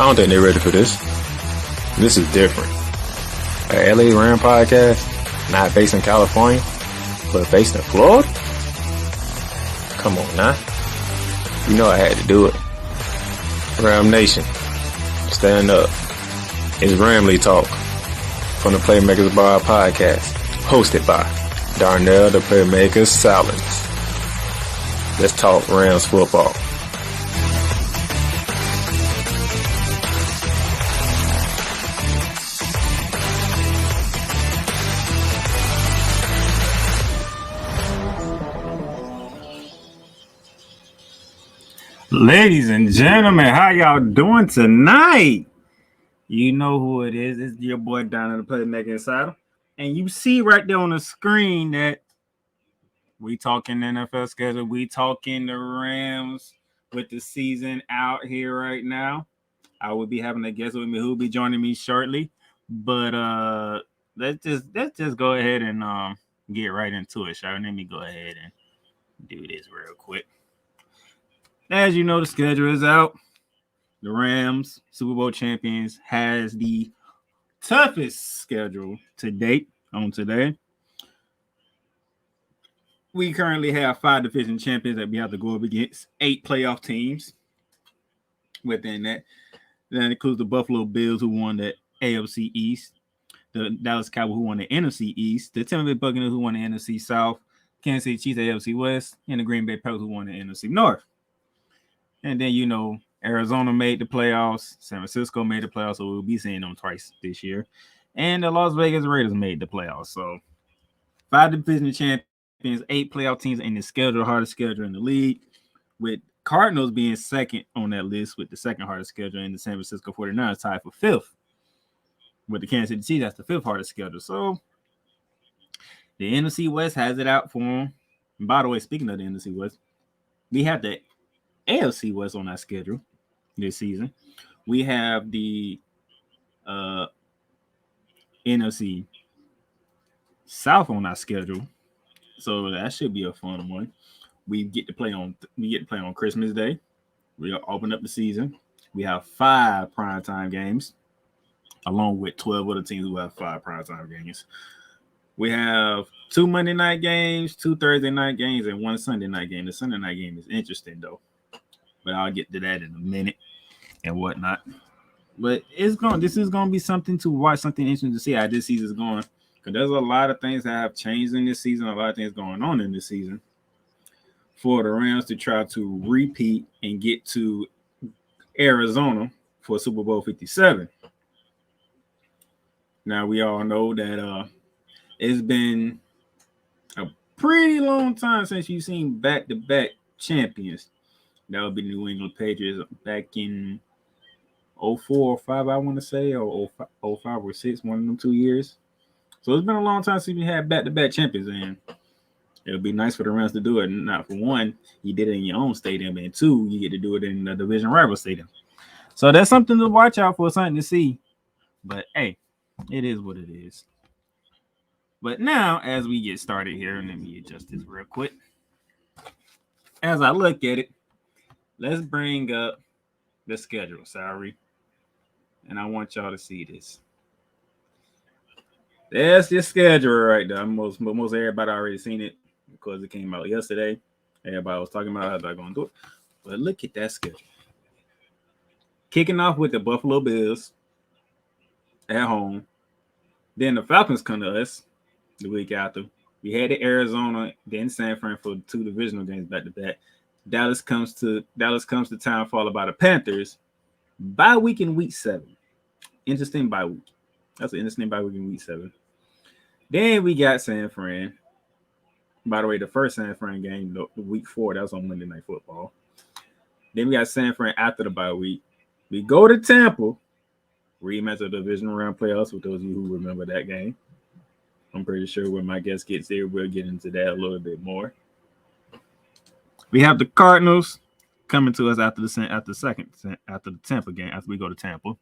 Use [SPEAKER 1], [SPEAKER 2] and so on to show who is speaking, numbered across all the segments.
[SPEAKER 1] I don't think they're ready for this. This is different. A LA Ram podcast, not based in California, but based in Florida? Come on now. You know I had to do it. Ram Nation, stand up. It's Ramley Talk from the Playmakers Bar podcast, hosted by Darnell, the Playmaker, Sallins. Let's talk Rams football.
[SPEAKER 2] Ladies and gentlemen, how y'all doing tonight? You know who it is. It's your boy Darnell, the Playmaker Insider. And you see right there on the screen that we talking NFL schedule. We talking the Rams with the season out here right now. I will be having a guest with me who will be joining me shortly. But let's just go ahead and get right into it, shall we? Let me go ahead and do this real quick. As you know, the schedule is out. The Rams, Super Bowl champions, has the toughest schedule to date on today. We currently have 5 division champions that we have to go up against, 8 playoff teams within that. That includes the Buffalo Bills, who won the AFC East, the Dallas Cowboys, who won the NFC East, the Tampa Bay Buccaneers, who won the NFC South, Kansas City Chiefs, AFC West, and the Green Bay Packers, who won the NFC North. And then, you know, Arizona made the playoffs. San Francisco made the playoffs, so we'll be seeing them twice this year. And the Las Vegas Raiders made the playoffs. So 5 division champions, 8 playoff teams in the schedule, hardest schedule in the league, with Cardinals being second on that list with the second hardest schedule, and the San Francisco 49ers tied for 5th. With the Kansas City Chiefs, that's the 5th hardest schedule. So the NFC West has it out for them. And by the way, speaking of the NFC West, we have the AFC West on our schedule this season. We have the NFC South on our schedule, so that should be a fun one. We get to play on Christmas Day. We'll open up the season. We have 5 primetime games, along with 12 other teams who have 5 primetime games. We have 2 Monday night games, 2 Thursday night games, and 1 Sunday night game. The Sunday night game is interesting though, but I'll get to that in a minute and whatnot. But this is going to be something to watch, something interesting to see how this season is going. Because there's a lot of things that have changed in this season, a lot of things going on in this season for the Rams to try to repeat and get to Arizona for Super Bowl 57. Now, we all know that it's been a pretty long time since you've seen back-to-back champions. That would be the New England Patriots back in 04 or 05, I want to say, or 05 or 6, one of them 2 years. So it's been a long time since we had back-to-back champions, and it would be nice for the Rams to do it. Not for one, you did it in your own stadium, and 2, you get to do it in the division rival stadium. So that's something to watch out for, something to see. But hey, it is what it is. But now, as we get started here, and let me adjust this real quick. As I look at it, let's bring up the schedule, sorry. And I want y'all to see this. That's the schedule right there. Most everybody already seen it because it came out yesterday. Everybody was talking about how they're going to do it. But look at that schedule. Kicking off with the Buffalo Bills at home. Then the Falcons come to us the week after. We had the Arizona, then San Fran for 2 divisional games back to back. Dallas comes to town, followed by the Panthers. Bye week in week 7. Interesting bye week. That's an interesting bye week in week 7. Then we got San Fran. By the way, the first San Fran game, the week 4, that was on Monday Night Football. Then we got San Fran after the bye week. We go to Tampa, rematch of the division round playoffs. For those of you who remember that game, I'm pretty sure when my guest gets there, we'll get into that a little bit more. We have the Cardinals coming to us after the Tampa game, after we go to Tampa.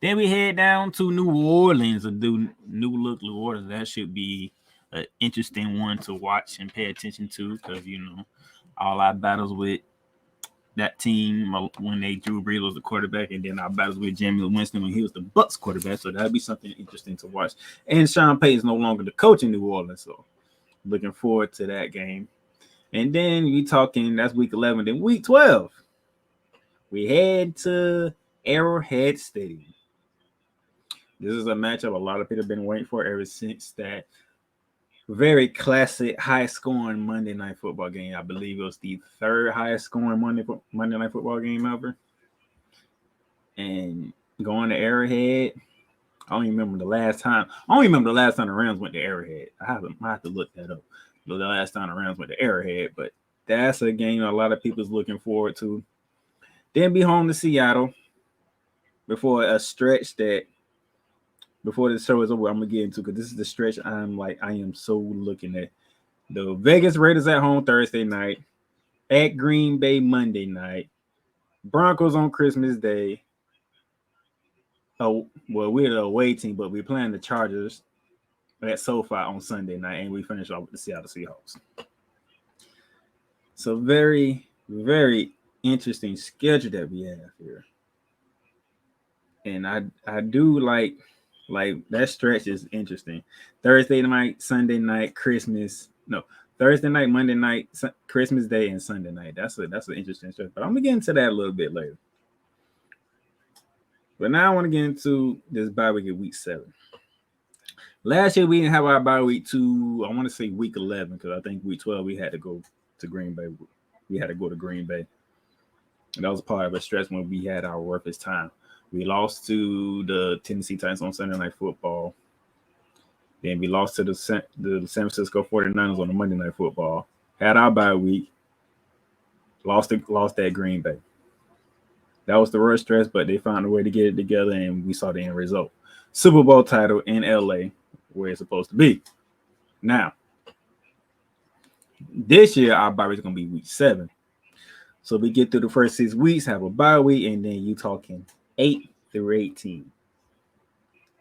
[SPEAKER 2] Then we head down to New Orleans, a new look New Orleans. That should be an interesting one to watch and pay attention to because, you know, all our battles with that team when they Drew Brees was the quarterback, and then our battles with Jameis Winston when he was the Bucs quarterback. So that'd be something interesting to watch. And Sean Payton's no longer the coach in New Orleans, so looking forward to that game. And then we talking that's week 11. Then week 12, we head to Arrowhead Stadium. This is a matchup a lot of people have been waiting for ever since that very classic, high-scoring Monday Night Football game. I believe it was the third highest-scoring Monday Night Football game ever. And going to Arrowhead, I don't even remember the last time. I don't even remember the last time the Rams went to Arrowhead. I have to look that up. The last time the Rams went to Arrowhead, but that's a game a lot of people's looking forward to. Then be home to Seattle before a stretch that. Before the show is over, I'm gonna get into because this is the stretch I am so looking at. The Vegas Raiders at home Thursday night, at Green Bay Monday night, Broncos on Christmas Day. Oh, well, we're the away team, but we're playing the Chargers at SoFi on Sunday night, and we finish off with the Seattle Seahawks. So very, very interesting schedule that we have here, and I do like that stretch is interesting. Thursday night, Sunday night, Thursday night, Monday night, Christmas Day, and Sunday night. That's an interesting stretch. But I'm gonna get into that a little bit later. But now I want to get into this bye week at week 7. Last year we didn't have our bye week to I want to say week 11 because I think week 12 we had to go to Green Bay. We had to go to Green Bay, and that was part of a stretch when we had our roughest time. We lost to the Tennessee Titans on Sunday Night Football. Then we lost to the San Francisco 49ers on the Monday Night Football. Had our bye week. Lost at Green Bay. That was the worst stress, but they found a way to get it together, and we saw the end result. Super Bowl title in L.A., where it's supposed to be. Now, this year, our bye week is going to be week 7. So we get through the first 6 weeks, have a bye week, and then you talking 8 through 18.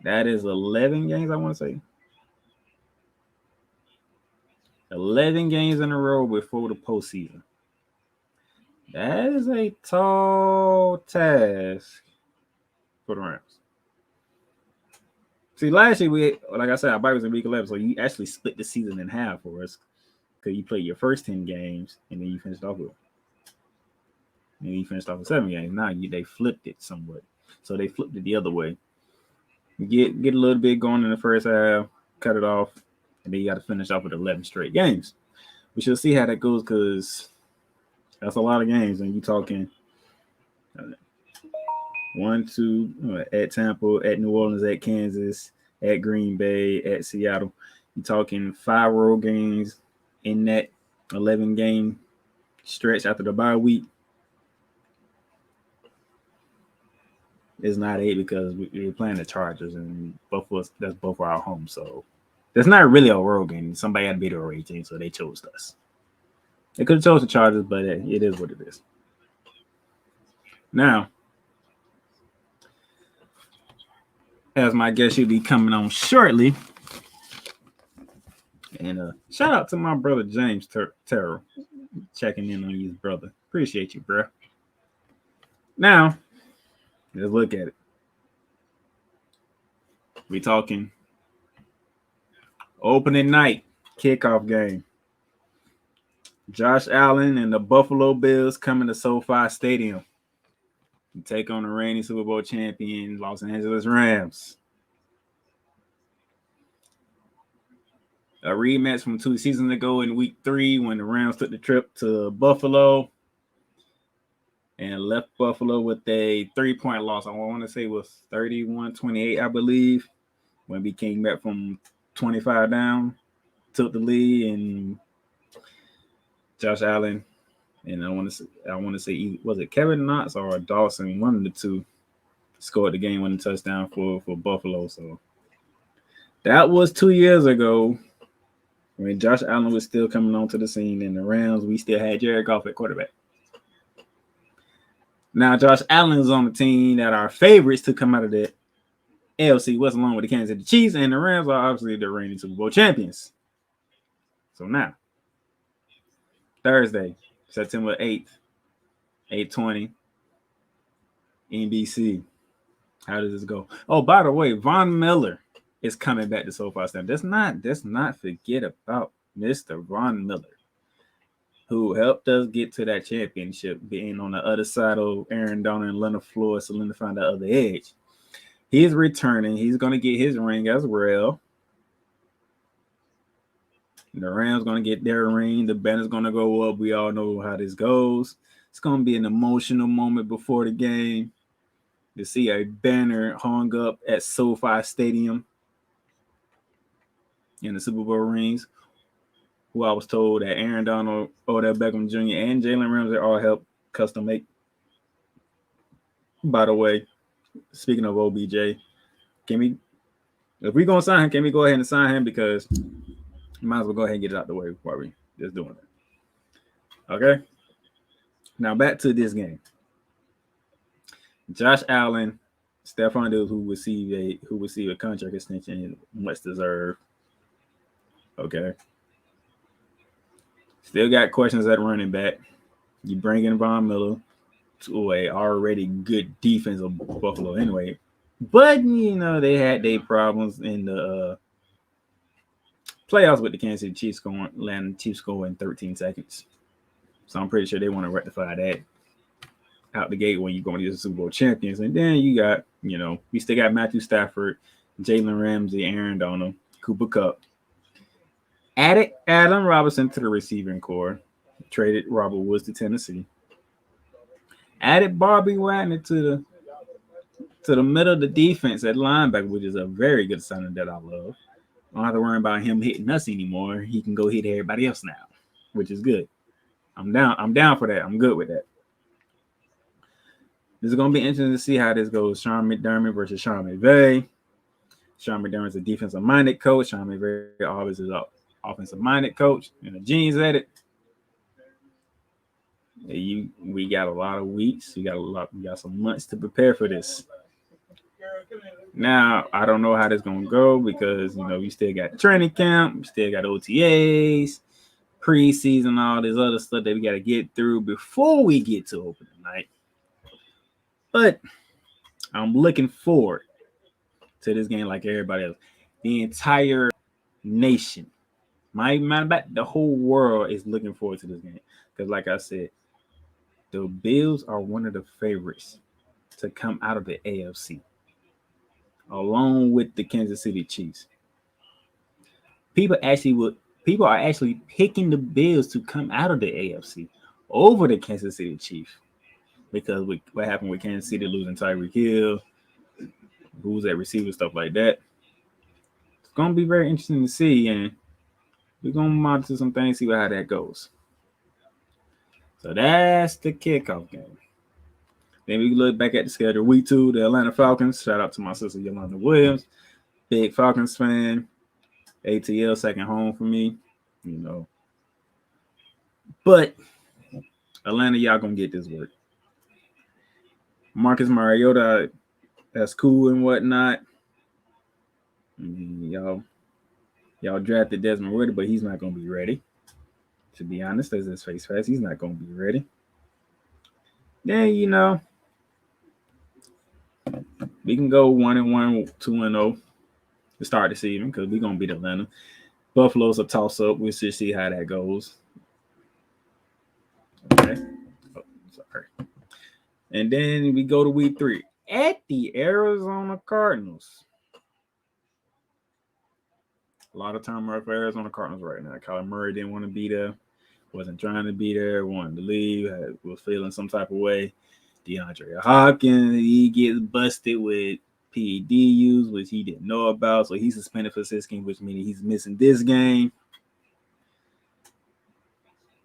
[SPEAKER 2] That is 11 games, I want to say. 11 games in a row before the postseason. That is a tall task for the Rams. See, last year, like I said, our bye was in week 11, so you actually split the season in half for us because you played your first 10 games, and then you finished off with 7 games. Now they flipped it somewhat. So they flipped it the other way. Get a little bit going in the first half, cut it off, and then you got to finish off with 11 straight games. We shall see how that goes because that's a lot of games. And you talking 1, 2 at Tampa, at New Orleans, at Kansas, at Green Bay, at Seattle. You're talking 5 road games in that 11-game stretch after the bye week. It's not 8 because we're playing the Chargers, and that's both our home. So that's not really a road game. Somebody had to beat the road team, so they chose us. They could have chose the Chargers, but it is what it is. Now, as my guest should be coming on shortly, and shout out to my brother James Terrell, checking in on you, brother. Appreciate you, bro. Now, let's look at it. We talking opening night kickoff game. Josh Allen and the Buffalo Bills coming to SoFi Stadium to take on the reigning Super Bowl champion Los Angeles Rams. A rematch from 2 seasons ago in week 3 when the Rams took the trip to Buffalo and left Buffalo with a 3-point loss. I want to say it was 31-28, I believe, when we came back from 25 down, took the lead, and Josh Allen, and I want to say, was it Kevin Knox or Dawson? One of the two scored the game-winning touchdown for Buffalo. So that was 2 years ago when Josh Allen was still coming onto the scene, and the Rams, we still had Jared Goff at quarterback. Now, Josh Allen is on the team that are favorites to come out of the AFC West along with the Kansas City Chiefs, and the Rams are obviously the reigning Super Bowl champions. So now, Thursday, September 8th, 8:20, NBC. How does this go? Oh, by the way, Von Miller is coming back to SoFi Stadium. Let's not forget about Mr. Von Miller, who helped us get to that championship, being on the other side of Aaron Donald and Leonard Floyd, solidifying the other edge. He's returning. He's going to get his ring as well. The Rams going to get their ring. The banner's going to go up. We all know how this goes. It's going to be an emotional moment before the game to see a banner hung up at SoFi Stadium in the Super Bowl rings. Who I was told that Aaron Donald, Odell Beckham Jr., and Jalen Ramsey all helped custom make. By the way, speaking of OBJ, if we're going to sign him, can we go ahead and sign him? Because you might as well go ahead and get it out the way while we just doing it. Okay? Now back to this game. Josh Allen, Stephon Diggs, who received a contract extension, much deserved. Okay. Still got questions at running back. You bring in Von Miller to a already good defense of Buffalo anyway. But, they had their problems in the playoffs with the Kansas City Chiefs landing Chiefs score in 13 seconds. So I'm pretty sure they want to rectify that out the gate when you're going to be the Super Bowl champions. And then you got, we still got Matthew Stafford, Jalen Ramsey, Aaron Donald, Cooper Kupp. Added Adam Robinson to the receiving core. Traded Robert Woods to Tennessee. Added Bobby Wagner to the middle of the defense at linebacker, which is a very good signing that I love. I don't have to worry about him hitting us anymore. He can go hit everybody else now, which is good. I'm down for that. I'm good with that. This is going to be interesting to see how this goes. Sean McDermott versus Sean McVay. Sean McDermott's a defensive-minded coach. Sean McVay always is an offensive-minded coach. And the genius at it. We got a lot of weeks. We got some months to prepare for this. Now, I don't know how this is going to go because, we still got training camp. We still got OTAs, preseason, all this other stuff that we got to get through before we get to opening night. But I'm looking forward to this game like everybody else. The entire nation, the whole world is looking forward to this game. Because like I said, the Bills are one of the favorites to come out of the AFC, along with the Kansas City Chiefs. People are actually picking the Bills to come out of the AFC over the Kansas City Chiefs because what happened with Kansas City losing Tyreek Hill, who's at receiver, stuff like that. It's going to be very interesting to see, and we're going to monitor some things, see how that goes. So that's the kickoff game. Then we look back at the schedule. Week 2, the Atlanta Falcons. Shout out to my sister Yolanda Williams. Big Falcons fan. ATL, second home for me. But Atlanta, y'all going to get this work. Marcus Mariota, that's cool and whatnot. Y'all drafted Desmond Ridder, but he's not going to be ready. To be honest, as his face fast, he's not going to be ready. Then, we can go 1-1, 2-0 to start the season because we're going to beat Atlanta. Buffalo's a toss-up. We'll just see how that goes. Okay. Oh, sorry. And then we go to week 3 at the Arizona Cardinals. A lot of turmoil for Arizona Cardinals right now. Kyler Murray didn't want to be there. Wasn't trying to be there. Wanted to leave. Was feeling some type of way. DeAndre Hopkins, he gets busted with PED use, which he didn't know about. So he's suspended for 6 games, which means he's missing this game.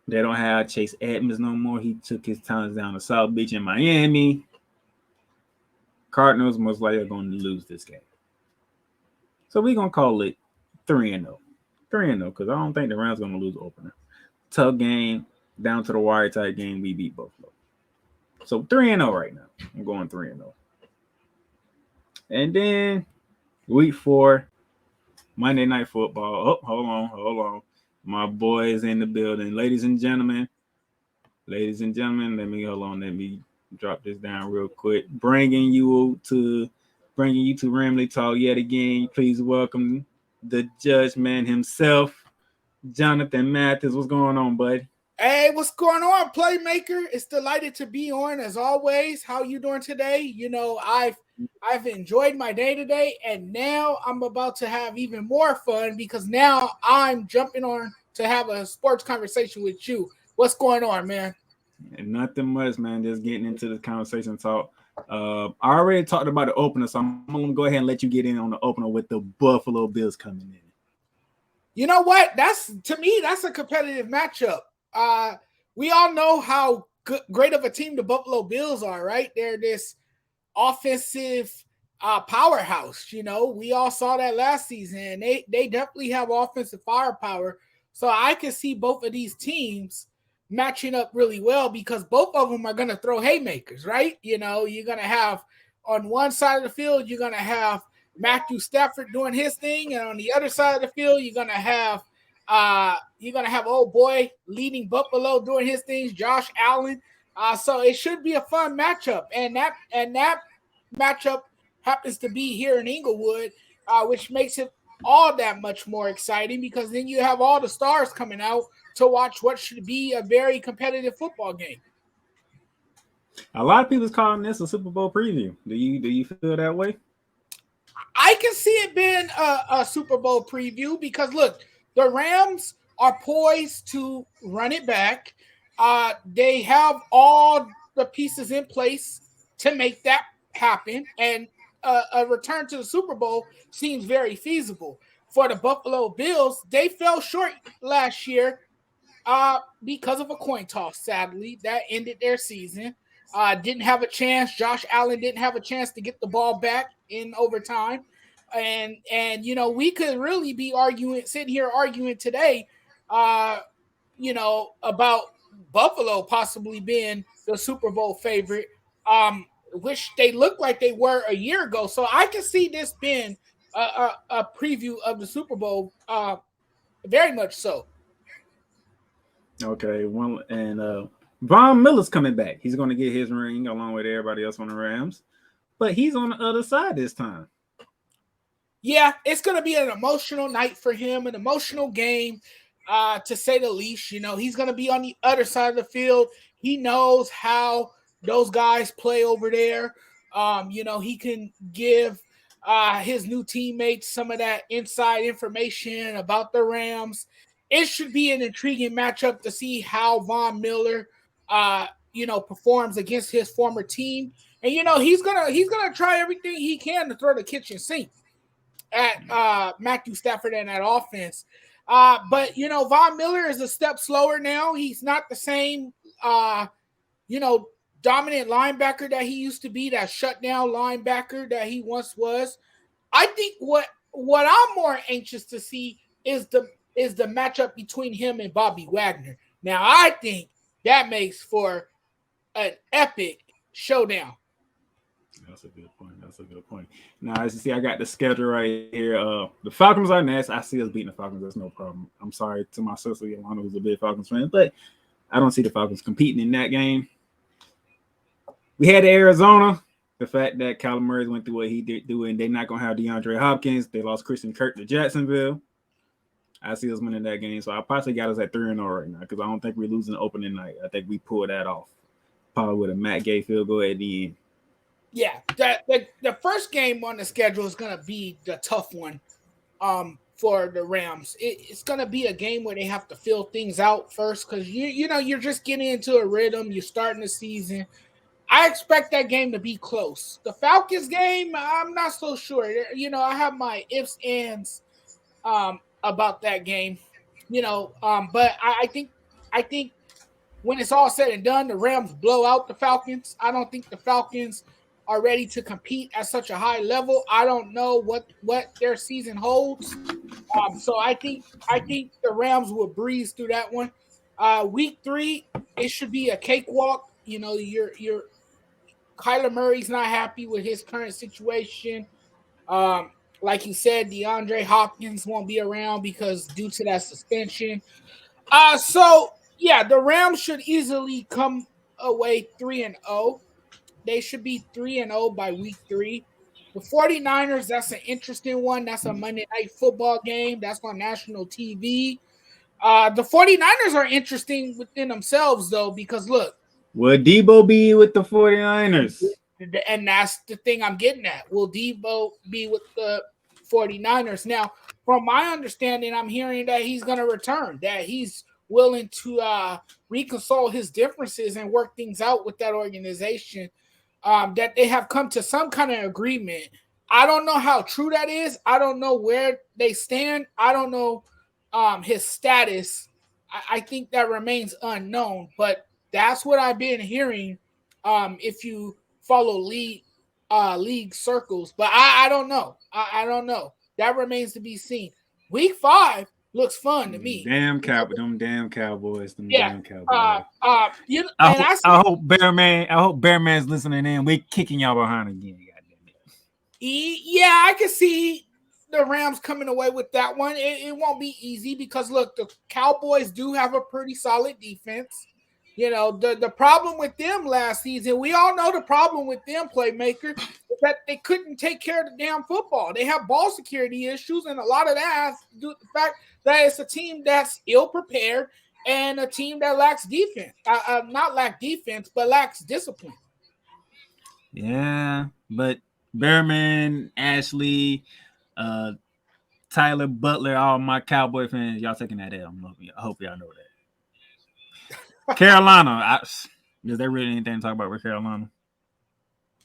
[SPEAKER 2] They don't have Chase Edmonds no more. He took his talents down to South Beach in Miami. Cardinals most likely are going to lose this game. So we're going to call it 3-0. 3-0 because I don't think the Rams are going to lose the opener. Tough game, down to the wire type game, we beat Buffalo. So 3-0 right now. I'm going 3-0. And then week 4, Monday Night Football. Oh, hold on. My boy is in the building. Ladies and gentlemen, Ladies and gentlemen, let me drop this down real quick. Bringing you to Ramley Talk yet again. Please welcome the judge man himself, Jonathan Mathis. What's going on, bud?
[SPEAKER 3] Hey, what's going on, Playmaker? It's delighted to be on as always. How you doing today? I've enjoyed my day today, and now I'm about to have even more fun because now I'm jumping on to have a sports conversation with you. What's going on, man?
[SPEAKER 2] And nothing much, man. Just getting into the conversation talk. I already talked about the opener, so I'm gonna go ahead and let you get in on the opener with the Buffalo Bills coming in.
[SPEAKER 3] You know what? To me, that's a competitive matchup. We all know how great of a team the Buffalo Bills are, right? They're this offensive powerhouse. We all saw that last season. And they definitely have offensive firepower. So I can see both of these teams matching up really well because both of them are going to throw haymakers, right? You're going to have on one side of the field, you're going to have Matthew Stafford doing his thing, and on the other side of the field, you're gonna have old boy leading Buffalo doing his things, Josh Allen. So it should be a fun matchup, and that matchup happens to be here in Inglewood, which makes it all that much more exciting because then you have all the stars coming out to watch what should be a very competitive football game.
[SPEAKER 2] A lot of people's calling this a Super Bowl preview. Do you feel that way?
[SPEAKER 3] I can see it being a Super Bowl preview because look, the Rams are poised to run it back. They have all the pieces in place to make that happen, and a return to the Super Bowl seems very feasible. For the Buffalo Bills, they fell short last year because of a coin toss, sadly. That ended their season. Didn't have a chance. Josh Allen didn't have a chance to get the ball back in overtime. And we could really be sitting here arguing today, about Buffalo possibly being the Super Bowl favorite, which they looked like they were a year ago. So I can see this being a preview of the Super Bowl, very much so.
[SPEAKER 2] Okay, Von Miller's coming back. He's going to get his ring along with everybody else on the Rams, but he's on the other side this time.
[SPEAKER 3] Yeah, it's going to be an emotional night for him, an emotional game, to say the least. He's going to be on the other side of the field. He knows how those guys play over there. He can give his new teammates some of that inside information about the Rams. It should be an intriguing matchup to see how Von Miller, performs against his former team. And he's gonna try everything he can to throw the kitchen sink at Matthew Stafford and that offense. But Von Miller is a step slower now. He's not the same dominant linebacker that he used to be, that shutdown linebacker that he once was. I think what I'm more anxious to see is the matchup between him and Bobby Wagner. Now, I think that makes for an epic showdown.
[SPEAKER 2] That's a good point. Now, as you see, I got the schedule right here. The Falcons are next. I see us beating the Falcons. That's no problem. I'm sorry to my sister Yolanda, who's a big Falcons fan, but I don't see the Falcons competing in that game. We had Arizona. The fact that Kyler Murray went through what he did do, and they're not going to have DeAndre Hopkins. They lost Christian Kirk to Jacksonville. I see us winning that game. So I possibly got us at 3-0 right now because I don't think we're losing the opening night. I think we pulled that off. Probably with a Matt Gay field goal at the end.
[SPEAKER 3] Yeah, the first game on the schedule is going to be the tough one for the Rams. It's going to be a game where they have to fill things out first because, you're just getting into a rhythm. You're starting the season. I expect that game to be close. The Falcons game, I'm not so sure. I have my ifs, ands about that game. But I think when it's all said and done, the Rams blow out the Falcons. I don't think the Falcons are ready to compete at such a high level. I don't know what their season holds. So I think the Rams will breeze through that one. Week 3, it should be a cakewalk. You're Kyler Murray's not happy with his current situation. Like you said, DeAndre Hopkins won't be around because due to that suspension. So Yeah, the Rams should easily come away 3-0. They should be 3-0 by week 3. The 49ers, that's an interesting one. That's a Monday night football game. That's on national TV. The 49ers are interesting within themselves, though, because look,
[SPEAKER 2] Will Debo be with the 49ers?
[SPEAKER 3] and that's the thing I'm getting at. Will Debo be with the 49ers? Now, from my understanding, I'm hearing that he's going to return, that he's willing to reconcile his differences and work things out with that organization, that they have come to some kind of agreement. I don't know how true that is. I don't know where they stand. I don't know his status. I think that remains unknown, but that's what I've been hearing. If you follow league circles, but I don't know. I don't know. That remains to be seen. Week 5 looks fun to me.
[SPEAKER 2] Them damn Cowboys.
[SPEAKER 3] Yeah.
[SPEAKER 2] I hope Bearman's listening in. We're kicking y'all behind again.
[SPEAKER 3] Yeah, I can see the Rams coming away with that one. It won't be easy because look, the Cowboys do have a pretty solid defense. You know, the problem with them last season, we all know the problem with them, Playmaker, is that they couldn't take care of the damn football. They have ball security issues, and a lot of that has to do with the fact that it's a team that's ill-prepared and a team that lacks defense. Not lack defense, but lacks discipline.
[SPEAKER 2] Yeah, but Bearman, Ashley, Tyler Butler, all my Cowboy fans, y'all taking that L. I hope y'all know that. Carolina, is there really anything to talk about with Carolina?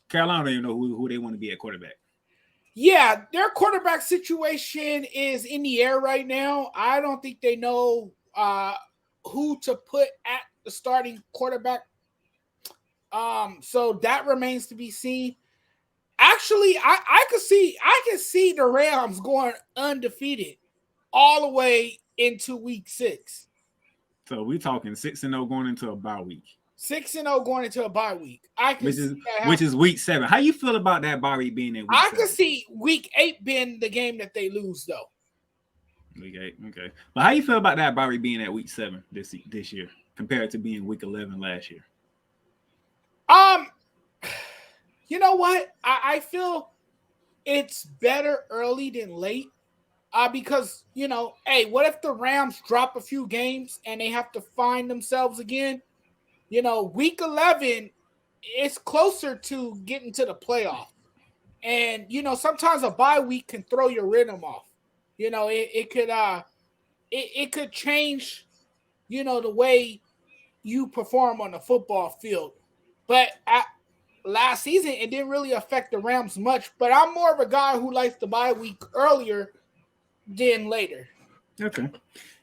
[SPEAKER 2] Carolina don't even know who they want to be at quarterback.
[SPEAKER 3] Yeah, their quarterback situation is in the air right now. I don't think they know who to put at the starting quarterback. So that remains to be seen. Actually, I can see the Rams going undefeated all the way into week 6.
[SPEAKER 2] So we talking 6-0 going into a bye week.
[SPEAKER 3] 6-0 going into a bye week.
[SPEAKER 2] Which is week 7. How you feel about that bye week being in week 7?
[SPEAKER 3] I can see week 8 being the game that they lose, though.
[SPEAKER 2] Week 8, okay. But how you feel about that bye week being at week 7 this year compared to being week 11 last year?
[SPEAKER 3] You know what? I feel it's better early than late. Because, you know, hey, what if the Rams drop a few games and they have to find themselves again? You know, week 11 is closer to getting to the playoff. And, you know, sometimes a bye week can throw your rhythm off. You know, it could change, you know, the way you perform on the football field. But last season, it didn't really affect the Rams much. But I'm more of a guy who likes the bye week earlier than later.
[SPEAKER 2] Okay.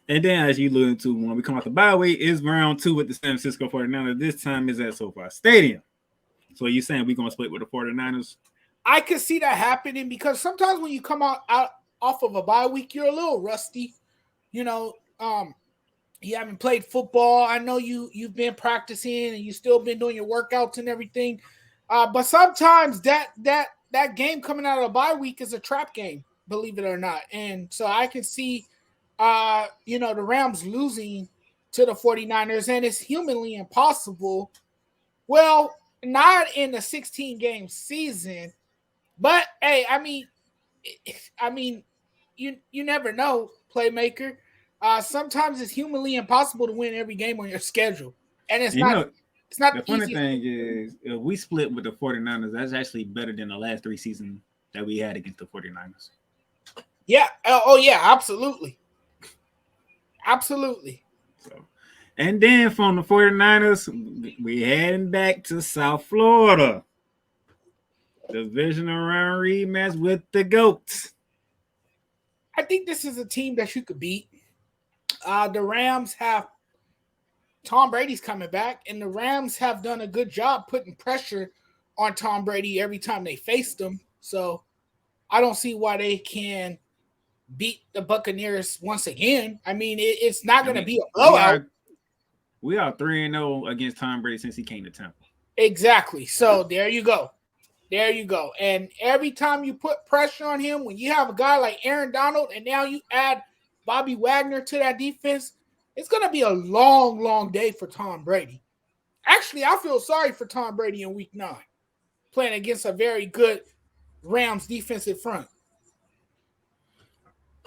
[SPEAKER 2] And then, as you alluded to, when we come out the bye week, is round 2 with the San Francisco 49ers. This time is at SoFi Stadium. So you're saying we're going to split with the 49ers?
[SPEAKER 3] I could see that happening because sometimes when you come out off of a bye week, you're a little rusty. You know, you haven't played football. I know you've been practicing and you've still been doing your workouts and everything. But sometimes that game coming out of a bye week is a trap game, believe it or not. And so I can see, you know, the Rams losing to the 49ers, and it's humanly impossible. Well, not in a 16-game season, but hey, I mean, you never know, Playmaker. Sometimes it's humanly impossible to win every game on your schedule, and it's not. It's not
[SPEAKER 2] the funny thing is, if we split with the 49ers, that's actually better than the last 3 seasons that we had against the 49ers.
[SPEAKER 3] Yeah. Oh, yeah. Absolutely. Absolutely.
[SPEAKER 2] So, and then from the 49ers, we heading back to South Florida. Divisional round rematch with the GOATs.
[SPEAKER 3] I think this is a team that you could beat. The Rams have Tom Brady's coming back, and the Rams have done a good job putting pressure on Tom Brady every time they faced him. So I don't see why they can beat the Buccaneers once again. I mean, it's not going to be a blowout.
[SPEAKER 2] We are 3-0 against Tom Brady since he came to Tampa.
[SPEAKER 3] Exactly. So there you go. There you go. And every time you put pressure on him, when you have a guy like Aaron Donald and now you add Bobby Wagner to that defense, it's going to be a long, long day for Tom Brady. Actually, I feel sorry for Tom Brady in week 9, playing against a very good Rams defensive front.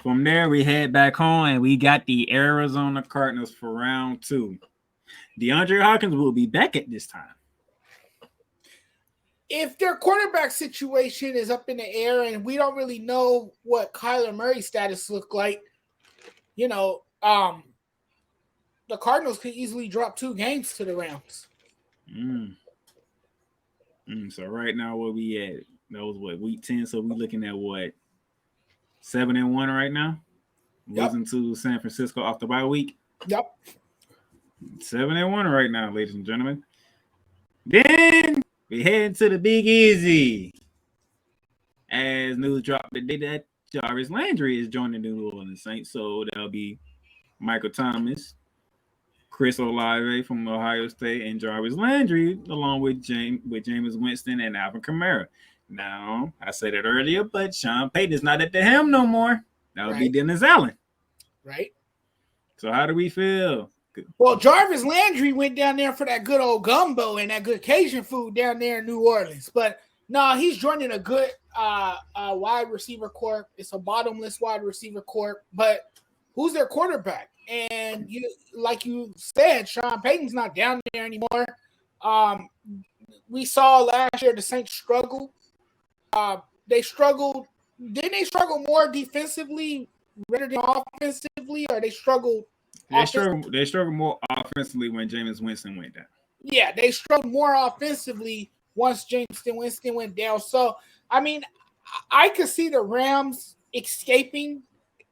[SPEAKER 2] From there, we head back home, and we got the Arizona Cardinals for round 2. DeAndre Hopkins will be back at this time.
[SPEAKER 3] If their quarterback situation is up in the air and we don't really know what Kyler Murray's status look like, the Cardinals could easily drop 2 games to the Rams.
[SPEAKER 2] So right now, where we at? That was week 10. So we looking at 7-1 right now.
[SPEAKER 3] Yep.
[SPEAKER 2] Losing to San Francisco off the bye week.
[SPEAKER 3] Yep.
[SPEAKER 2] 7-1 right now, ladies and gentlemen. Then we head to the Big Easy. As news dropped today that Jarvis Landry is joining the New Orleans Saints. So that'll be Michael Thomas, Chris Olave from Ohio State, and Jarvis Landry, along with Jameis Winston and Alvin Kamara. Now, I said it earlier, but Sean Payton is not at the helm no more. That'll be Dennis Allen.
[SPEAKER 3] Right.
[SPEAKER 2] So how do we feel?
[SPEAKER 3] Well, Jarvis Landry went down there for that good old gumbo and that good Cajun food down there in New Orleans. But no, he's joining a good wide receiver corps. It's a bottomless wide receiver corps. But who's their quarterback? And like you said, Sean Payton's not down there anymore. We saw last year the Saints struggle. They struggled. Didn't they struggle more defensively rather than offensively, or they struggled?
[SPEAKER 2] They struggled more offensively when Jameis Winston went down.
[SPEAKER 3] Yeah, they struggled more offensively once Jameis Winston went down. So, I mean, I could see the Rams escaping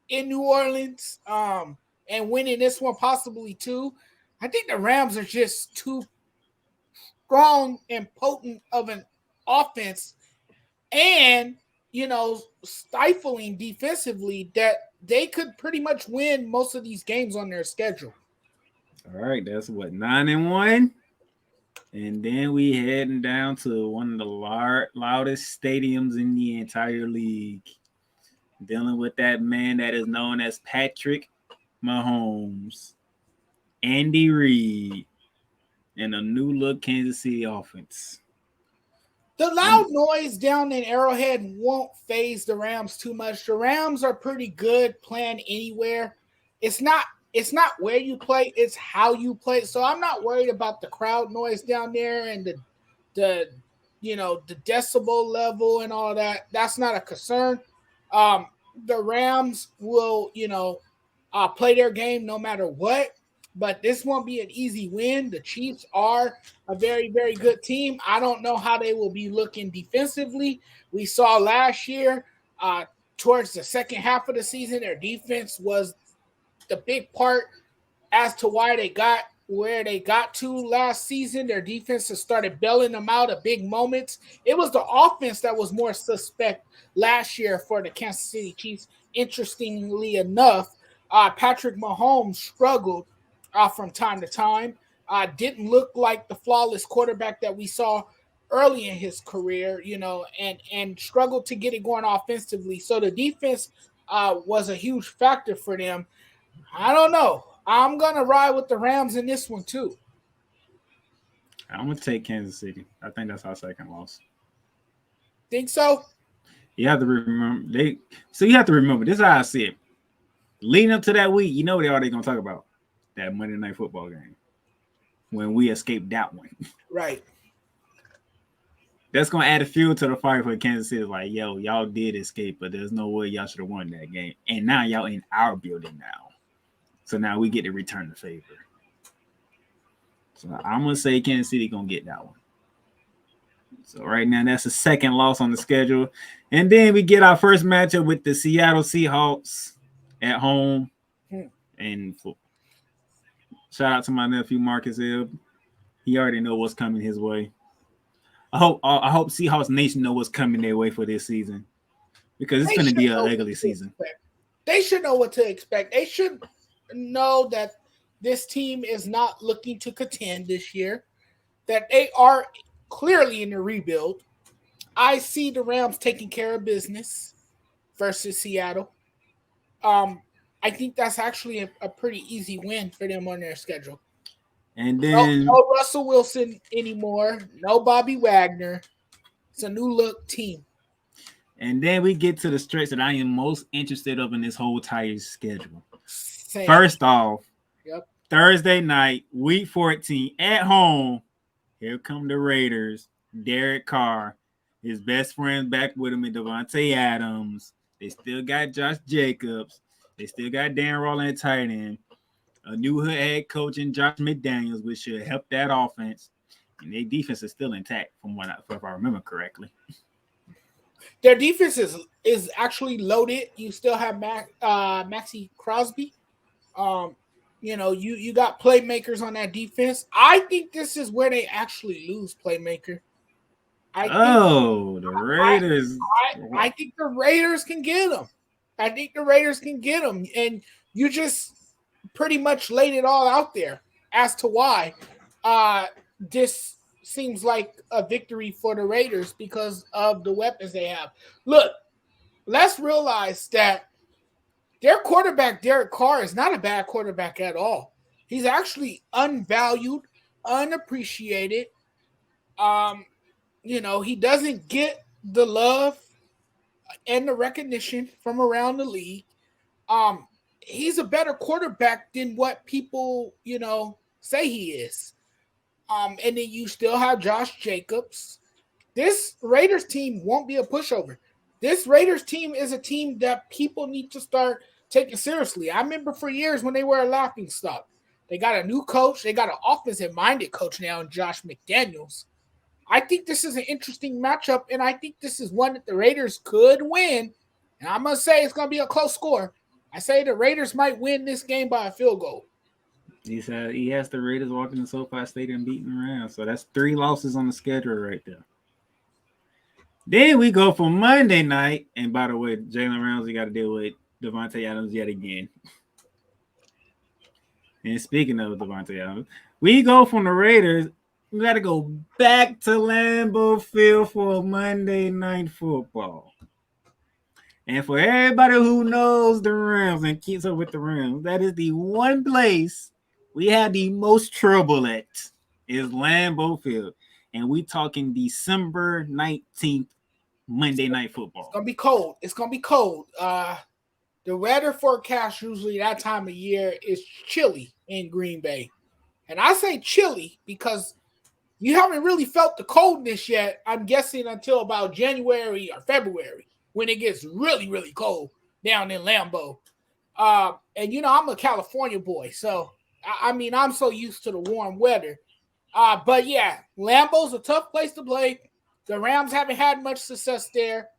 [SPEAKER 3] in New Orleans and winning this one possibly too. I think the Rams are just too strong and potent of an offense and, stifling defensively that they could pretty much win most of these games on their schedule.
[SPEAKER 2] All right, that's 9-1. And then we heading down to one of the loudest stadiums in the entire league. Dealing with that man that is known as Patrick Mahomes, Andy Reid, and a new look Kansas City offense.
[SPEAKER 3] The loud noise down in Arrowhead won't phase the Rams too much. The Rams are pretty good playing anywhere. It's not where you play, it's how you play. So I'm not worried about the crowd noise down there and the decibel level and all that. That's not a concern. The Rams will, play their game no matter what. But this won't be an easy win. The Chiefs are a very, very good team. I don't know how they will be looking defensively. We saw last year, towards the second half of the season, their defense was the big part as to why they got where they got to last season. Their defense has started bailing them out at big moments. It was the offense that was more suspect last year for the Kansas City Chiefs. Interestingly enough, Patrick Mahomes struggled from time to time. Didn't look like the flawless quarterback that we saw early in his career, and struggled to get it going offensively. So the defense was a huge factor for them. I don't know. I'm going to ride with the Rams in this one too.
[SPEAKER 2] I'm going to take Kansas City. I think that's our second loss.
[SPEAKER 3] Think so?
[SPEAKER 2] You have to remember. You have to remember, this is how I see it. Leading up to that week, you know what they're already going to talk about. That Monday Night Football game when we escaped that one.
[SPEAKER 3] Right.
[SPEAKER 2] That's going to add a fuel to the fire for Kansas City. Like, yo, y'all did escape, but there's no way y'all should have won that game. And now y'all in our building now. So now we get to return the favor. So I'm going to say Kansas City going to get that one. So right now, that's the second loss on the schedule. And then we get our first matchup with the Seattle Seahawks at home and football. Shout out to my nephew Marcus Ebb. He already know what's coming his way. I hope Seahawks Nation know what's coming their way for this season because it's going to be an ugly season.
[SPEAKER 3] They should know what to expect. They should know that this team is not looking to contend this year, that they are clearly in the rebuild. I see the Rams taking care of business versus Seattle. I think that's actually a pretty easy win for them on their schedule.
[SPEAKER 2] And then
[SPEAKER 3] no Russell Wilson anymore. No Bobby Wagner. It's a new look team.
[SPEAKER 2] And then we get to the stretch that I am most interested of in this whole Tigers schedule.
[SPEAKER 3] Same.
[SPEAKER 2] First off, Thursday night, week 14, at home. Here come the Raiders. Derek Carr, his best friend back with him, and Devontae Adams. They still got Josh Jacobs. They still got Dan Roland at tight end. A new head coach in Josh McDaniels, which should help that offense. And their defense is still intact, if I remember correctly.
[SPEAKER 3] Their defense is actually loaded. You still have Maxie Crosby. You got playmakers on that defense. I think this is where they actually lose Playmaker.
[SPEAKER 2] The Raiders.
[SPEAKER 3] I think the Raiders can get them. And you just pretty much laid it all out there as to why this seems like a victory for the Raiders because of the weapons they have. Look, let's realize that their quarterback, Derek Carr, is not a bad quarterback at all. He's actually unvalued, unappreciated. He doesn't get the love and the recognition from around the league. He's a better quarterback than what people, say he is. And then you still have Josh Jacobs. This Raiders team won't be a pushover. This Raiders team is a team that people need to start taking seriously. I remember for years when they were a laughingstock. They got a new coach. They got an offensive-minded coach now in Josh McDaniels. I think this is an interesting matchup, and I think this is one that the Raiders could win. And I'm going to say it's going to be a close score. I say the Raiders might win this game by a field goal.
[SPEAKER 2] He said he has the Raiders walking to SoFi Stadium beating around. So that's 3 losses on the schedule right there. Then we go for Monday night. And by the way, Jalen Ramsey got to deal with Devontae Adams yet again. And speaking of Devontae Adams, we go from the Raiders. We got to go back to Lambeau Field for Monday Night Football. And for everybody who knows the Rams and keeps up with the Rams, that is the one place we have the most trouble at is Lambeau Field. And we talking December 19th, Monday Night Football.
[SPEAKER 3] It's going to be cold. The weather forecast usually that time of year is chilly in Green Bay. And I say chilly because you haven't really felt the coldness yet, I'm guessing, until about January or February when it gets really, really cold down in Lambeau. And, I'm a California boy, so, I'm so used to the warm weather. But, yeah, Lambeau's a tough place to play. The Rams haven't had much success there.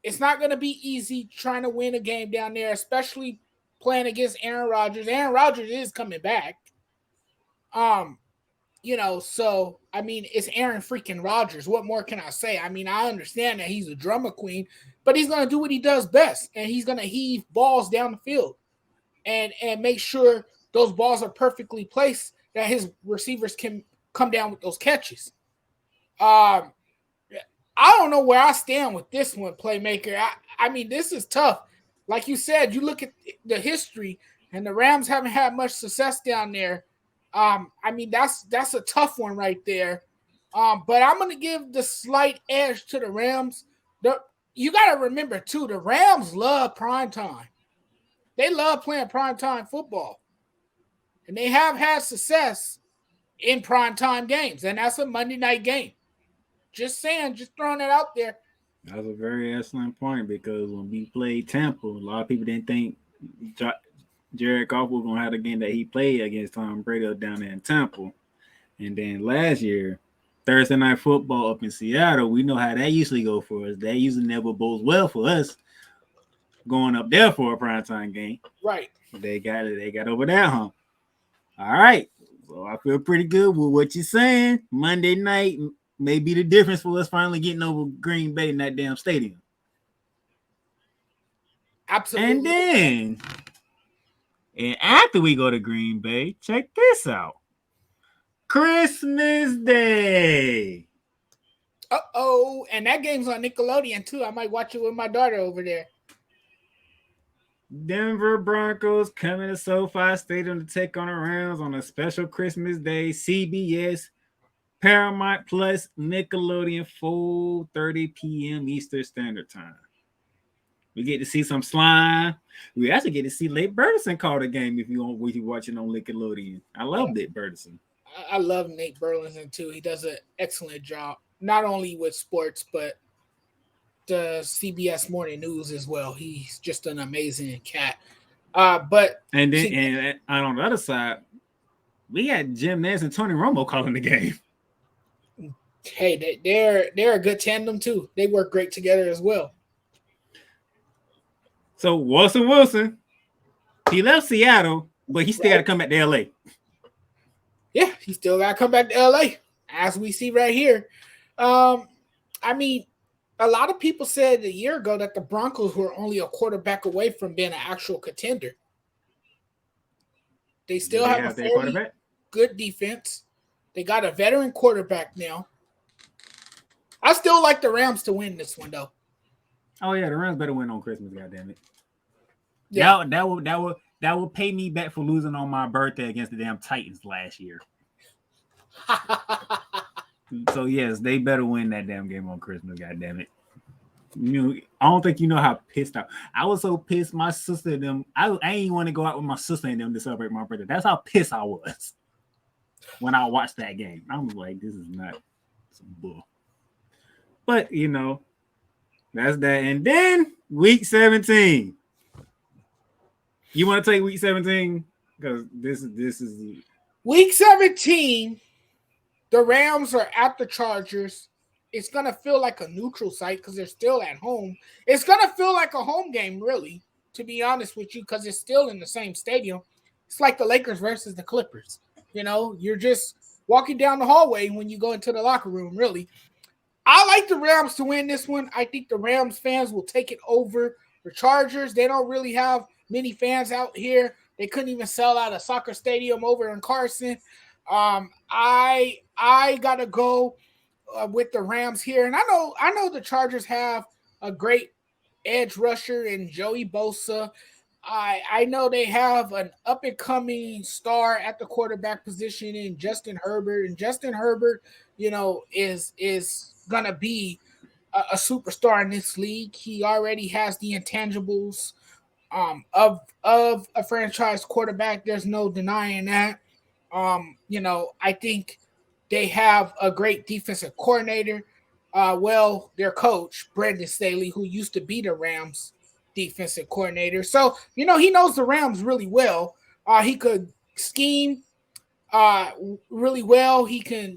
[SPEAKER 3] It's not going to be easy trying to win a game down there, especially playing against Aaron Rodgers. Aaron Rodgers is coming back. So, it's Aaron freaking Rodgers. What more can I say? I understand that he's a drama queen, but he's going to do what he does best, and he's going to heave balls down the field and make sure those balls are perfectly placed that his receivers can come down with those catches. I don't know where I stand with this one, Playmaker. This is tough. Like you said, you look at the history, and the Rams haven't had much success down there. That's a tough one right there. But I'm going to give the slight edge to the Rams. You got to remember, too, the Rams love primetime. They love playing primetime football. And they have had success in primetime games, and that's a Monday night game. Just saying, just throwing it out there.
[SPEAKER 2] That's a very excellent point because when we played Tampa, a lot of people didn't think Jared Goff was going to have the game that he played against Tom Brady down there in Tampa. And then last year, Thursday Night Football up in Seattle, we know how that usually go for us. That usually never bodes well for us going up there for a primetime game.
[SPEAKER 3] Right.
[SPEAKER 2] They got over that hump. All right. So I feel pretty good with what you're saying. Monday night may be the difference for us finally getting over Green Bay in that damn stadium.
[SPEAKER 3] Absolutely.
[SPEAKER 2] And after we go to Green Bay, check this out. Christmas Day.
[SPEAKER 3] Uh-oh. And that game's on Nickelodeon, too. I might watch it with my daughter over there.
[SPEAKER 2] Denver Broncos coming to SoFi Stadium to take on the Rams on a special Christmas Day. CBS, Paramount Plus, Nickelodeon, 4:30 p.m. Eastern Standard Time. We get to see some slime. We actually get to see Nate Burleson call the game if you're watching on Nickelodeon. I love Nate Burleson.
[SPEAKER 3] I love Nate Burleson too. He does an excellent job, not only with sports, but the CBS Morning News as well. He's just an amazing cat. But
[SPEAKER 2] and then and on the other side, we had Jim Nance and Tony Romo calling the game.
[SPEAKER 3] Hey, they're a good tandem too. They work great together as well.
[SPEAKER 2] So Wilson, he left Seattle, but he still got to come back to LA.
[SPEAKER 3] Yeah, he still got to come back to LA, as we see right here. I mean, a lot of people said a year ago that the Broncos were only a quarterback away from being an actual contender. They still have a fairly good defense. They got a veteran quarterback now. I still like the Rams to win this one, though.
[SPEAKER 2] Oh yeah, the Rams better win on Christmas. Goddamn it!
[SPEAKER 3] Yeah,
[SPEAKER 2] that will pay me back for losing on my birthday against the damn Titans last year. So yes, they better win that damn game on Christmas. Goddamn it! I don't think you know how pissed I was. So pissed. My sister and them. I ain't want to go out with my sister and them to celebrate my birthday. That's how pissed I was when I watched that game. I was like, this is not some bull. But that's that. And then week 17. You want to take week 17? Because this is
[SPEAKER 3] week 17. The Rams are at the Chargers. It's going to feel like a neutral site because they're still at home. It's going to feel like a home game, really, to be honest with you, because it's still in the same stadium. It's like the Lakers versus the Clippers. You're just walking down the hallway when you go into the locker room, really. I like the Rams to win this one. I think the Rams fans will take it over the Chargers. They don't really have many fans out here. They couldn't even sell out a soccer stadium over in Carson. I gotta go with the Rams here, and I know the Chargers have a great edge rusher in Joey Bosa. I know they have an up and coming star at the quarterback position in Justin Herbert, and Justin Herbert, is gonna be a superstar in this league. He already has the intangibles of a franchise quarterback. There's no denying that. I think they have a great defensive coordinator. Their coach, Brandon Staley, who used to be the Rams defensive coordinator. So, he knows the Rams really well. He could scheme really well. He can,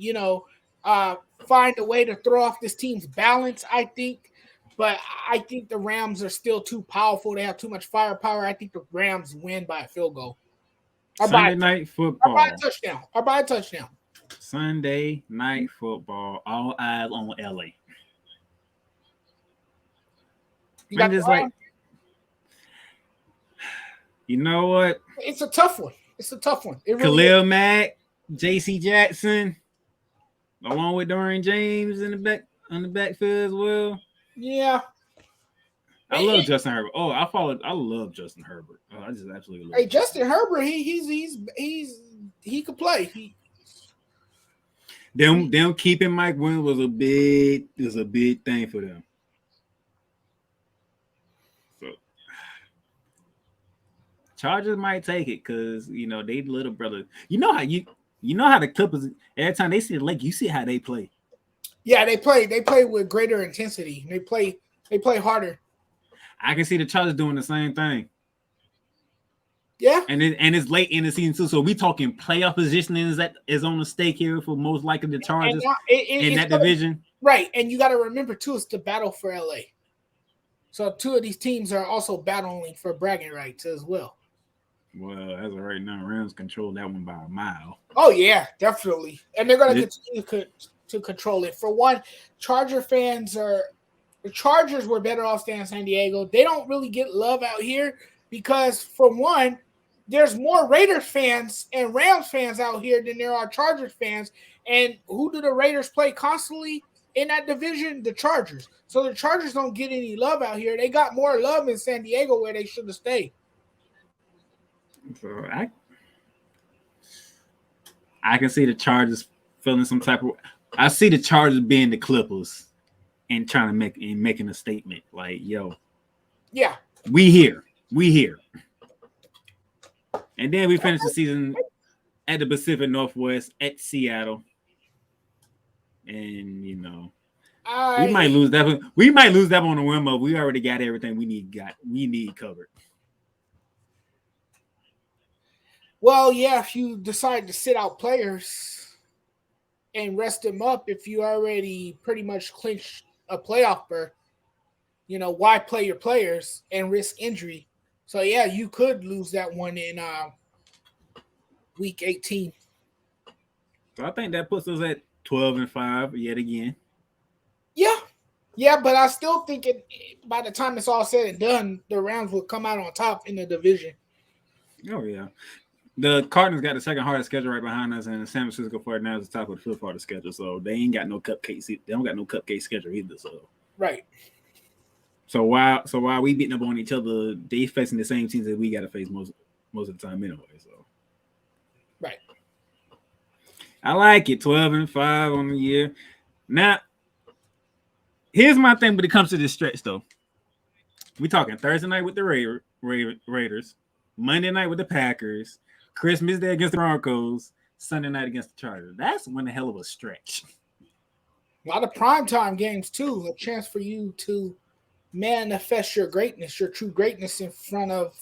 [SPEAKER 3] find a way to throw off this team's balance, I think. But I think the Rams are still too powerful. They have too much firepower. I think the Rams win by a field goal.
[SPEAKER 2] Sunday night football.
[SPEAKER 3] Or by a touchdown.
[SPEAKER 2] Sunday night football. All eyes on LA. I'm just like, you know what?
[SPEAKER 3] It's a tough one. It really
[SPEAKER 2] Khalil Mack, J.C. Jackson, along with Dorian James in the backfield as well.
[SPEAKER 3] Yeah.
[SPEAKER 2] I love Justin Herbert. Oh, I love Justin Herbert. Oh, I just absolutely love
[SPEAKER 3] him. Justin Herbert, he could play.
[SPEAKER 2] Them keeping Mike Williams was a big thing for them. So Chargers might take it because they little brother. You know how the Clippers, every time they see the Lake, you see how they play.
[SPEAKER 3] Yeah, they play with greater intensity. They play harder.
[SPEAKER 2] I can see the Chargers doing the same thing.
[SPEAKER 3] Yeah,
[SPEAKER 2] and it's late in the season too, so we talking playoff positioning is on the stake here for most likely the Chargers in that division.
[SPEAKER 3] Right, and you got to remember too, it's the battle for LA. So two of these teams are also battling for bragging rights as well.
[SPEAKER 2] Well, as of right now, Rams control that one by a mile.
[SPEAKER 3] Oh yeah, definitely, and they're going to continue to control it. For one, the Chargers were better off staying in San Diego. They don't really get love out here because, for one, there's more Raiders fans and Rams fans out here than there are Chargers fans. And who do the Raiders play constantly? in that division, the Chargers. So the Chargers don't get any love out here. They got more love in San Diego where they should have stayed.
[SPEAKER 2] So I can see the Chargers feeling some type of. I see the Chargers being the Clippers and trying to making a statement like, "Yo,
[SPEAKER 3] yeah,
[SPEAKER 2] we here, and then we finish the season at the Pacific Northwest at Seattle, and we might lose that one. We might lose that one on the whim of we already got everything we need covered.
[SPEAKER 3] Well, yeah, if you decide to sit out players and rest them up, if you already pretty much clinched a playoff berth, why play your players and risk injury? So, yeah, you could lose that one in week 18.
[SPEAKER 2] So I think that puts us at 12-5 yet again.
[SPEAKER 3] Yeah, but I still think by the time it's all said and done, the Rams will come out on top in the division.
[SPEAKER 2] Oh, yeah. The Cardinals got the second hardest schedule right behind us, and the San Francisco 49ers is the top of the fifth hardest schedule. So they ain't got no cupcakes. They don't got no cupcake schedule either. So
[SPEAKER 3] right.
[SPEAKER 2] So while we beating up on each other, they facing the same teams that we got to face most of the time anyway. So
[SPEAKER 3] right.
[SPEAKER 2] I like it. 12-5 on the year. Now, here's my thing when it comes to this stretch, though. We talking Thursday night with the Raiders, Monday night with the Packers, Christmas Day against the Broncos, Sunday night against the Chargers. That's one hell of a stretch.
[SPEAKER 3] A lot of primetime games, too. A chance for you to manifest your greatness, your true greatness in front of,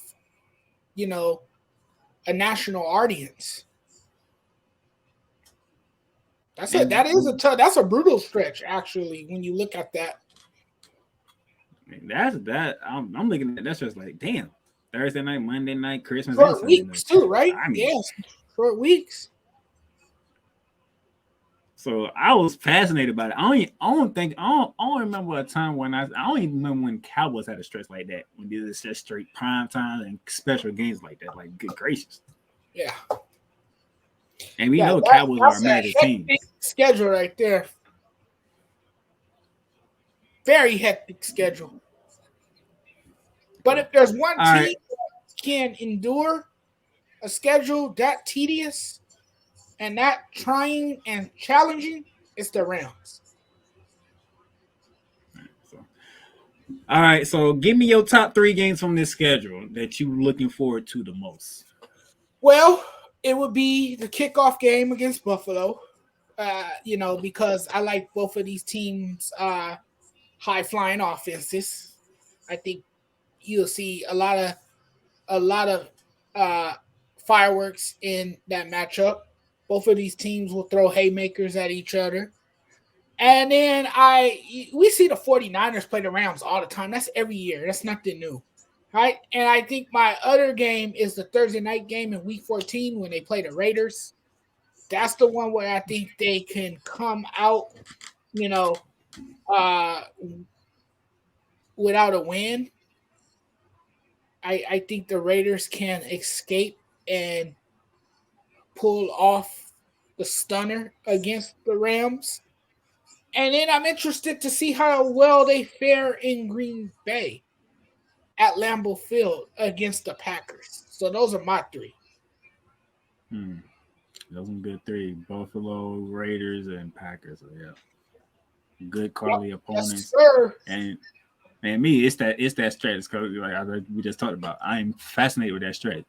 [SPEAKER 3] a national audience. That's a brutal stretch, actually, when you look at that.
[SPEAKER 2] I'm looking at that's just like, damn. Thursday night, Monday night, Christmas,
[SPEAKER 3] short weeks too, right? Yes, short weeks.
[SPEAKER 2] So I was fascinated by it. I don't remember a time when I don't even remember when Cowboys had a stretch like that. When they did just straight prime time and special games like that. Like, good gracious.
[SPEAKER 3] Yeah.
[SPEAKER 2] And we know Cowboys are America's team.
[SPEAKER 3] Schedule right there. Very hectic schedule. But if there's one team that can endure a schedule that tedious and that trying and challenging, it's the Rams.
[SPEAKER 2] All right, so give me your top 3 games from this schedule that you're looking forward to the most.
[SPEAKER 3] Well, it would be the kickoff game against Buffalo, because I like both of these teams' high-flying offenses. I think you'll see a lot of fireworks in that matchup. Both of these teams will throw haymakers at each other. And then we see the 49ers play the Rams all the time. That's every year. That's nothing new. Right? And I think my other game is the Thursday night game in week 14 when they play the Raiders. That's the one where I think they can come out, without a win. I think the Raiders can escape and pull off the stunner against the Rams. And then I'm interested to see how well they fare in Green Bay at Lambeau Field against the Packers. So those are my 3.
[SPEAKER 2] Those are good 3. Buffalo, Raiders, and Packers. So, yeah. Good quality opponents.
[SPEAKER 3] Yes, sir.
[SPEAKER 2] And me, it's that stretch. Like we just talked about. I'm fascinated with that stretch.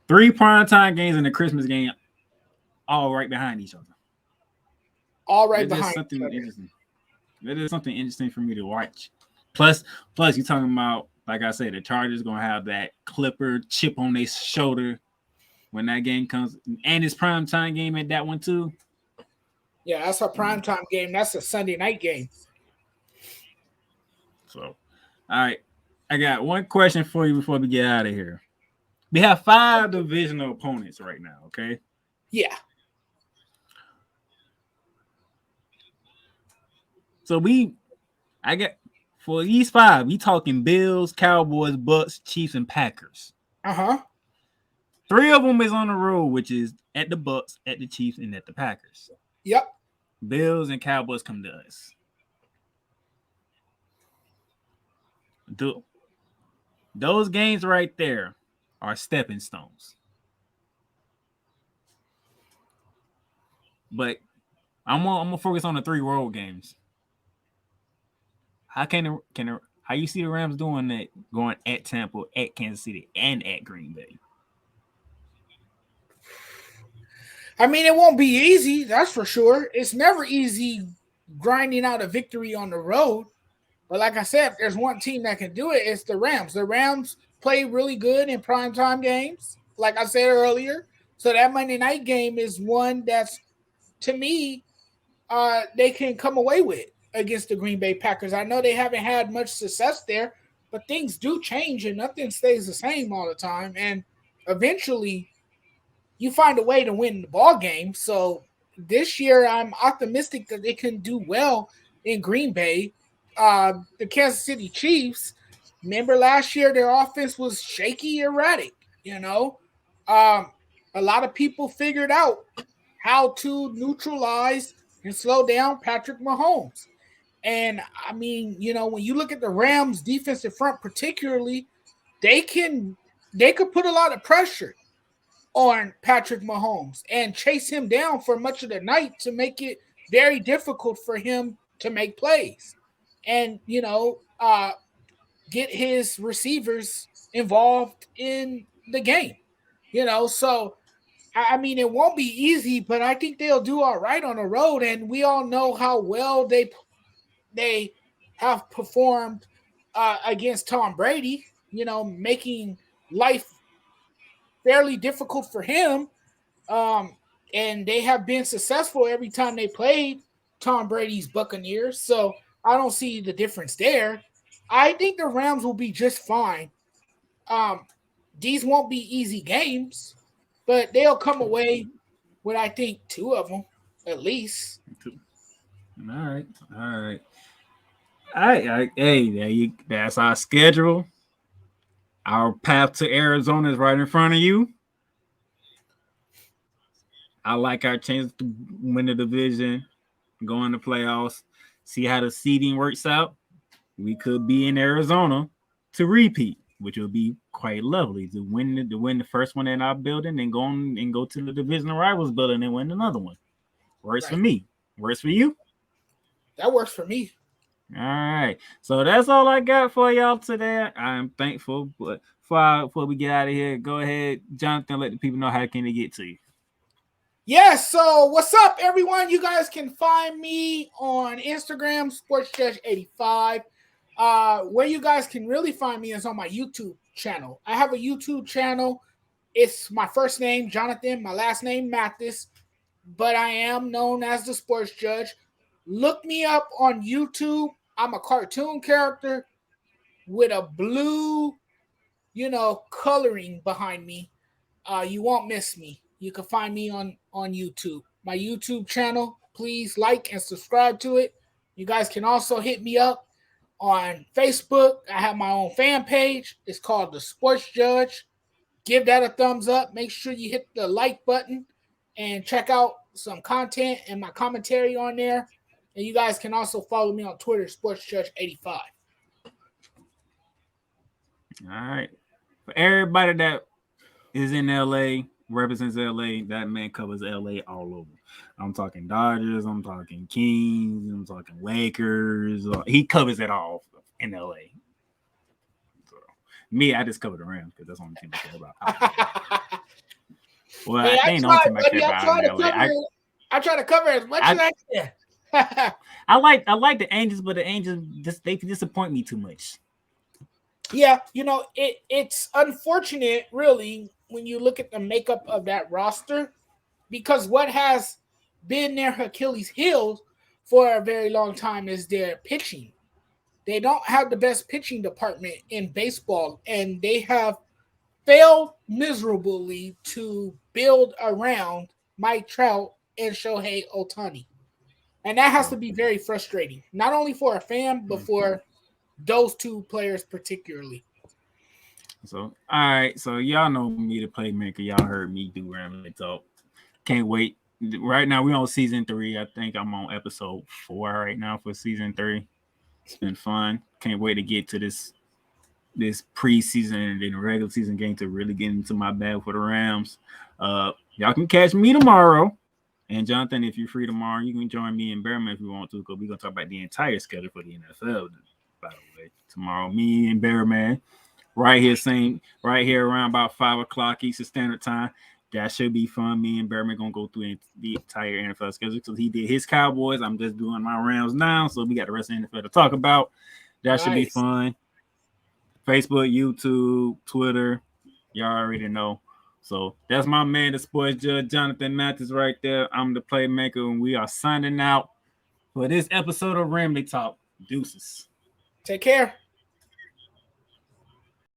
[SPEAKER 2] 3 primetime games and the Christmas game, all right behind each other.
[SPEAKER 3] All right behind
[SPEAKER 2] something interesting. That is something interesting for me to watch. Plus, you're talking about, like I said, the Chargers gonna have that Clipper chip on their shoulder when that game comes, and it's primetime game at that one too.
[SPEAKER 3] Yeah, that's a primetime game. That's a Sunday night game.
[SPEAKER 2] So, all right, I got one question for you before we get out of here. We have 5 divisional opponents right now, okay?
[SPEAKER 3] Yeah.
[SPEAKER 2] So I got for these 5, we talking Bills, Cowboys, Bucks, Chiefs, and Packers. 3 of them is on the road, which is at the Bucks, at the Chiefs, and at the Packers.
[SPEAKER 3] Yep.
[SPEAKER 2] Bills and Cowboys come to us. Those games right there are stepping stones. But I'm gonna focus on the 3 road games. How how you see the Rams doing that? Going at Tampa, at Kansas City, and at Green Bay.
[SPEAKER 3] I mean, it won't be easy, that's for sure. It's never easy grinding out a victory on the road. But like I said, if there's one team that can do it, it's the Rams. The Rams play really good in primetime games, like I said earlier. So that Monday night game is one that's, to me, they can come away with against the Green Bay Packers. I know they haven't had much success there, but things do change and nothing stays the same all the time. And eventually, you find a way to win the ball game. So this year, I'm optimistic that they can do well in Green Bay. The Kansas City Chiefs, remember last year their offense was shaky, erratic. You know, a lot of people figured out how to neutralize and slow down Patrick Mahomes. And I mean, when you look at the Rams defensive front, particularly, they could put a lot of pressure on Patrick Mahomes and chase him down for much of the night to make it very difficult for him to make plays and, get his receivers involved in the game. So I mean, it won't be easy, but I think they'll do all right on the road. And we all know how well they have performed against Tom Brady, making life fairly difficult for him. And they have been successful every time they played Tom Brady's Buccaneers. So I don't see the difference there. I think the Rams will be just fine. These won't be easy games, but they'll come away with, I think, 2 of them at least.
[SPEAKER 2] All right. Hey, that's our schedule. Our path to Arizona is right in front of you. I like our chance to win the division, go in the playoffs, see how the seeding works out. We could be in Arizona to repeat, which will be quite lovely to win the first one in our building and go to the divisional rivals building and win another one. Works for me. Works for you?
[SPEAKER 3] That works for me.
[SPEAKER 2] All right. So that's all I got for y'all today. I'm thankful. But before we get out of here, go ahead, Jonathan, let the people know how can they get to you.
[SPEAKER 3] Yes, so what's up, everyone? You guys can find me on Instagram, SportsJudge85. Where you guys can really find me is on my YouTube channel. I have a YouTube channel. It's my first name, Jonathan, my last name, Mathis, but I am known as the Sports Judge. Look me up on YouTube. I'm a cartoon character with a blue, coloring behind me. You won't miss me. You can find me on YouTube. My YouTube channel, please like and subscribe to it. You guys can also hit me up on Facebook. I have my own fan page. It's called The Sports Judge. Give that a thumbs up. Make sure you hit the like button and check out some content and my commentary on there. And you guys can also follow me on Twitter, SportsJudge85.
[SPEAKER 2] All right. For everybody that is in LA, represents LA, that man covers LA all over. I'm talking Dodgers, I'm talking Kings, I'm talking Lakers. He covers it all in LA. So, me, I just cover the Rams because that's the only team I care about. Well,
[SPEAKER 3] hey,
[SPEAKER 2] I ain't no team I care about in LA.
[SPEAKER 3] I try to cover as much as I can.
[SPEAKER 2] I like the Angels, but the Angels they disappoint me too much.
[SPEAKER 3] Yeah, it's unfortunate, really, when you look at the makeup of that roster, because what has been their Achilles heel for a very long time is their pitching. They don't have the best pitching department in baseball, and they have failed miserably to build around Mike Trout and Shohei Ohtani. And that has to be very frustrating, not only for a fan, but for those two players particularly.
[SPEAKER 2] So, all right. So, y'all know me, the Playmaker. Y'all heard me do Ramblin' Talk. Can't wait. Right now, we're on season 3. I think I'm on episode 4 right now for season 3. It's been fun. Can't wait to get to this this preseason and then the regular season game to really get into my bag for the Rams. Y'all can catch me tomorrow. And Jonathan, if you're free tomorrow, you can join me and Bearman if you want to, because we're going to talk about the entire schedule for the NFL, by the way. Tomorrow, me and Bearman, right here around about 5 o'clock Eastern Standard Time. That should be fun. Me and Bearman going to go through the entire NFL schedule. So he did his Cowboys. I'm just doing my Rams now. So we got the rest of the NFL to talk about. That should be fun. Facebook, YouTube, Twitter. Y'all already know. So that's my man, the sports judge, Jonathan Mathis, right there. I'm the Playmaker, and we are signing out for this episode of Ramley Talk. Deuces.
[SPEAKER 3] Take care.